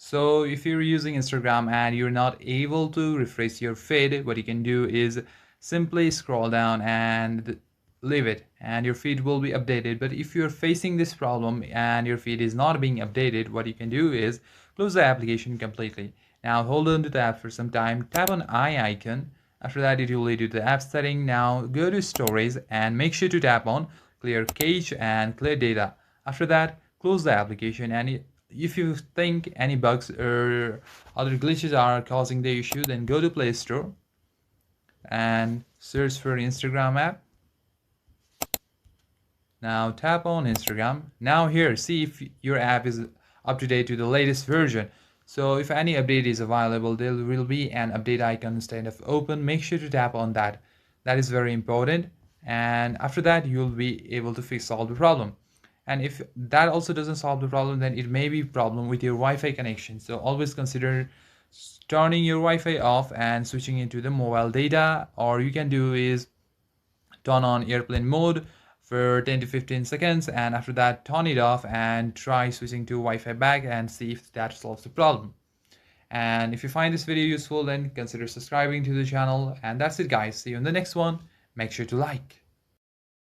So if you're using Instagram and you're not able to refresh your feed, what you can do is simply scroll down and leave it, and your feed will be updated. But if you're facing this problem and your feed is not being updated, what you can do is close the application completely. Now hold on to the app for some time, tap on eye icon. After that, it will lead you to the app setting. Now go to storage and make sure to tap on clear cache and clear data. After that, close the application, and if you think any bugs or other glitches are causing the issue, then go to Play Store and search for Instagram app. Now tap on Instagram. Now here, see if your app is up to date to the latest version. So if any update is available, there will be an update icon instead of open. Make sure to tap on that. That is very important. And after that, you'll be able to solve the problem. And if that also doesn't solve the problem, then it may be a problem with your Wi-Fi connection. So always consider turning your Wi-Fi off and switching into the mobile data. Or you can do is turn on airplane mode for 10 to 15 seconds, and after that turn it off and try switching to Wi-Fi back and see if that solves the problem. And if you find this video useful, then consider subscribing to the channel. And that's it guys, see you in the next one. Make sure to like.